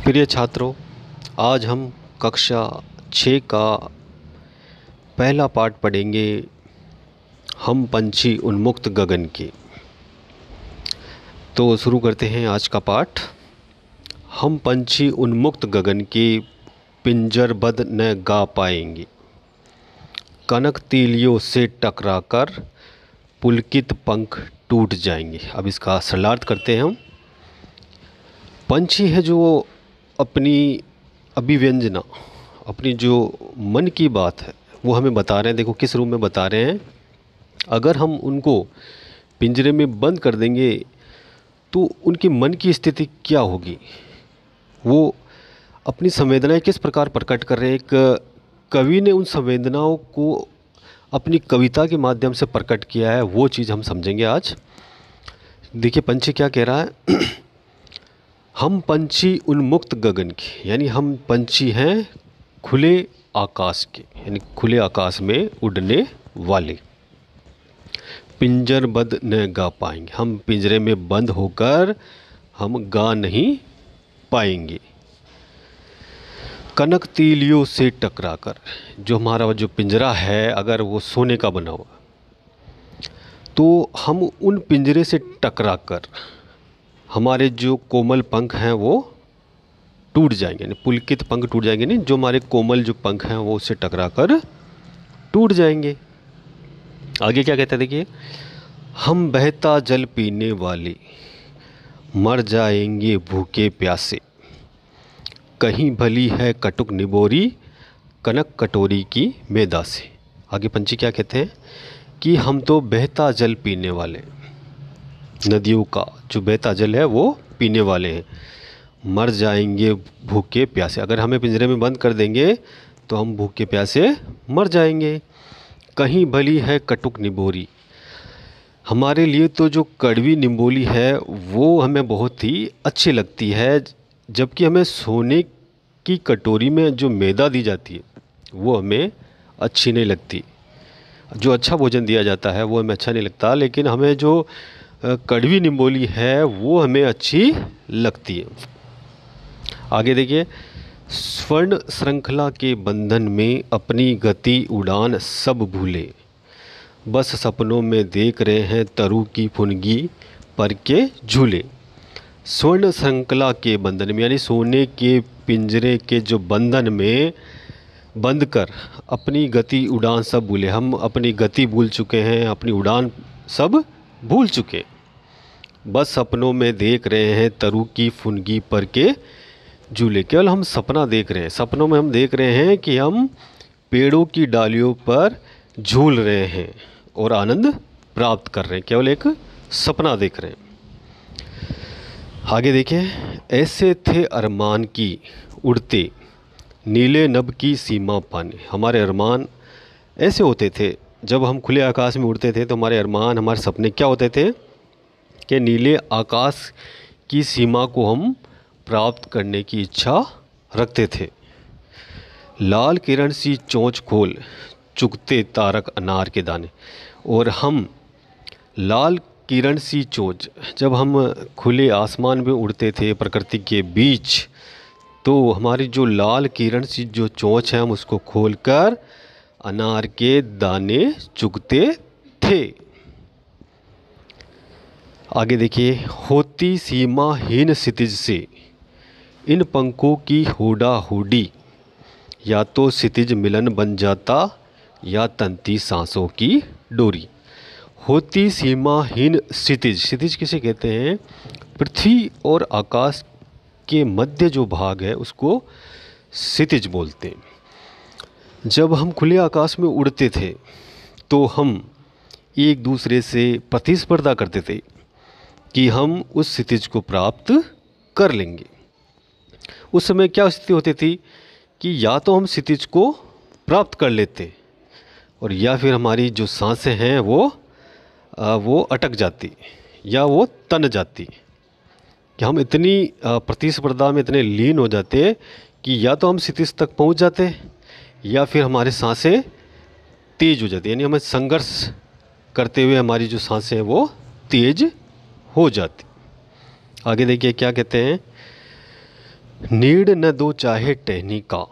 प्रिय छात्रों, आज हम कक्षा 6 का पहला पाठ पढ़ेंगे। हम पंछी उन्मुक्त गगन के। तो शुरू करते हैं आज का पाठ। हम पंछी उन्मुक्त गगन के, पिंजरबद्ध न गा पाएंगे। कनक तीलियों से टकराकर पुलकित पंख टूट जाएंगे। अब इसका सरलार्थ करते हैं हम। पंछी है जो अपनी अभिव्यंजना, अपनी जो मन की बात है वो हमें बता रहे हैं। देखो किस रूप में बता रहे हैं। अगर हम उनको पिंजरे में बंद कर देंगे तो उनकी मन की स्थिति क्या होगी, वो अपनी संवेदनाएं किस प्रकार प्रकट कर रहे हैं। एक कवि ने उन संवेदनाओं को अपनी कविता के माध्यम से प्रकट किया है, वो चीज़ हम समझेंगे आज। देखिए पंछी क्या कह रहा है। हम पंछी उन्मुक्त गगन के, यानी हम पंछी हैं खुले आकाश के, यानी खुले आकाश में उड़ने वाले। पिंजरबद्ध न गा पाएंगे, हम पिंजरे में बंद होकर हम गा नहीं पाएंगे। कनक तीलियों से टकराकर, जो हमारा जो पिंजरा है अगर वो सोने का बना हुआ तो हम उन पिंजरे से टकराकर हमारे जो कोमल पंख हैं वो टूट जाएंगे, यानी पुलकित पंख टूट जाएंगे। नहीं, जो हमारे कोमल जो पंख हैं वो उससे टकराकर टूट जाएंगे। आगे क्या कहते हैं देखिए। हम बहता जल पीने वाले मर जाएंगे भूखे प्यासे। कहीं भली है कटुक निबोरी कनक कटोरी की मैदा से। आगे पंछी क्या कहते हैं कि हम तो बहता जल पीने वाले, नदियों का जो बहता जल है वो पीने वाले हैं। मर जाएंगे भूखे प्यासे, अगर हमें पिंजरे में बंद कर देंगे तो हम भूखे प्यासे मर जाएंगे। कहीं भली है कटुक निबोरी, हमारे लिए तो जो कड़वी निम्बोली है वो हमें बहुत ही अच्छी लगती है, जबकि हमें सोने की कटोरी में जो मैदा दी जाती है वो हमें अच्छी नहीं लगती। जो अच्छा भोजन दिया जाता है वो हमें अच्छा नहीं लगता, लेकिन हमें जो कड़वी निम्बोली है वो हमें अच्छी लगती है। आगे देखिए। स्वर्ण श्रृंखला के बंधन में अपनी गति उड़ान सब भूले, बस सपनों में देख रहे हैं तरु की फुनगी पर के झूले। स्वर्ण श्रृंखला के बंधन में, यानी सोने के पिंजरे के जो बंधन में बंद कर अपनी गति उड़ान सब भूले। हम अपनी गति भूल चुके हैं, अपनी उड़ान सब भूल चुके। बस सपनों में देख रहे हैं तरु की फुनगी पर के झूले। केवल हम सपना देख रहे हैं, सपनों में हम देख रहे हैं कि हम पेड़ों की डालियों पर झूल रहे हैं और आनंद प्राप्त कर रहे हैं, केवल एक सपना देख रहे हैं। आगे देखिए। ऐसे थे अरमान की उड़ते नीले नभ की सीमा पाने। हमारे अरमान ऐसे होते थे, जब हम खुले आकाश में उड़ते थे तो हमारे अरमान, हमारे सपने क्या होते थे कि नीले आकाश की सीमा को हम प्राप्त करने की इच्छा रखते थे। लाल किरण सी चोंच खोल चुगते तारक अनार के दाने। और हम लाल किरण सी चोंच, जब हम खुले आसमान में उड़ते थे प्रकृति के बीच, तो हमारी जो लाल किरण सी जो चोंच है हम उसको खोलकर अनार के दाने चुगते थे। आगे देखिए। होती सीमाहीन क्षितिज से इन पंखों की होड़ा होड़ी, या तो क्षितिज मिलन बन जाता या तंती सांसों की डोरी। होती सीमाहीन क्षितिज, क्षितिज किसे कहते हैं? पृथ्वी और आकाश के मध्य जो भाग है उसको क्षितिज बोलते हैं। जब हम खुले आकाश में उड़ते थे तो हम एक दूसरे से प्रतिस्पर्धा करते थे कि हम उस क्षितिज को प्राप्त कर लेंगे। उस समय क्या स्थिति होती थी कि या तो हम क्षितिज को प्राप्त कर लेते और या फिर हमारी जो सांसें हैं वो अटक जाती या वो तन जाती, कि हम इतनी प्रतिस्पर्धा में इतने लीन हो जाते कि या तो हम क्षितिज तक पहुंच जाते या फिर हमारी सांसें तेज हो जाती, यानी हमें संघर्ष करते हुए हमारी जो सांसें हैं वो तेज हो जाती। आगे देखिए क्या कहते हैं। नीड न दो चाहे टहनी का,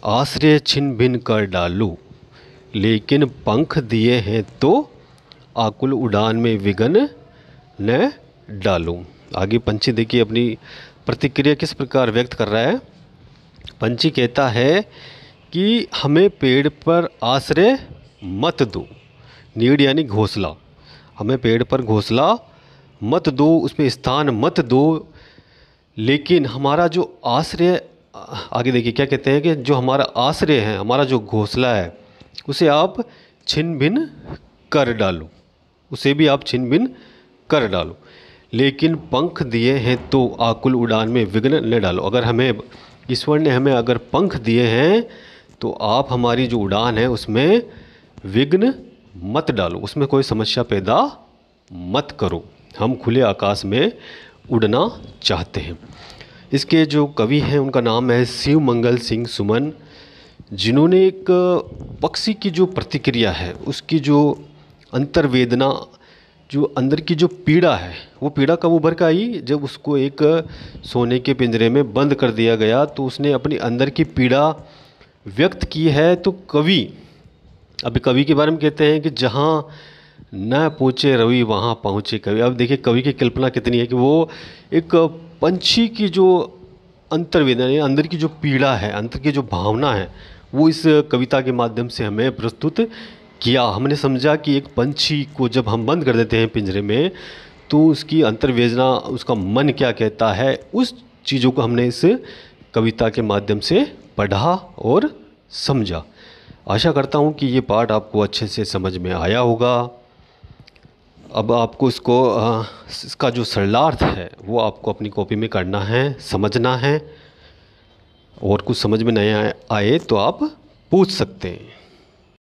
आश्रय छिन भिन कर डालूं, लेकिन पंख दिए हैं तो आकुल उड़ान में विघ्न न डालूं। आगे पंछी देखिए अपनी प्रतिक्रिया किस प्रकार व्यक्त कर रहा है। पंछी कहता है कि हमें पेड़ पर आश्रय मत दो, नीड यानी घोंसला, हमें पेड़ पर घोंसला मत दो, उसमें स्थान मत दो, लेकिन हमारा जो आश्रय, आगे देखिए क्या कहते हैं कि जो हमारा आश्रय है, हमारा जो घोंसला है, उसे आप छिन भिन कर डालो, उसे भी आप छिन भिन कर डालो, लेकिन पंख दिए हैं तो आकुल उड़ान में विघ्न न डालो। अगर हमें ईश्वर ने हमें अगर पंख दिए हैं तो आप हमारी जो उड़ान है उसमें विघ्न मत डालो, उसमें कोई समस्या पैदा मत करो, हम खुले आकाश में उड़ना चाहते हैं। इसके जो कवि हैं उनका नाम है शिव मंगल सिंह सुमन, जिन्होंने एक पक्षी की जो प्रतिक्रिया है, उसकी जो अंतर्वेदना, जो अंदर की जो पीड़ा है, वो पीड़ा कब उभर कर आई, जब उसको एक सोने के पिंजरे में बंद कर दिया गया तो उसने अपनी अंदर की पीड़ा व्यक्त की है। तो कवि, अभी कवि के बारे में कहते हैं कि जहाँ न पहुँचे रवि वहाँ पहुँचे कवि। अब देखिए कवि की कल्पना कितनी है कि वो एक पंछी की जो अंतर्वेदना है, अंदर की जो पीड़ा है, अंदर की जो भावना है, वो इस कविता के माध्यम से हमें प्रस्तुत किया। हमने समझा कि एक पंछी को जब हम बंद कर देते हैं पिंजरे में तो उसकी अंतर्वेदना, उसका मन क्या कहता है, उस चीज़ों को हमने इस कविता के माध्यम से पढ़ा और समझा। आशा करता हूँ कि ये पाठ आपको अच्छे से समझ में आया होगा। अब आपको इसका जो सरलार्थ है वो आपको अपनी कॉपी में करना है, समझना है, और कुछ समझ में नहीं आए तो आप पूछ सकते हैं।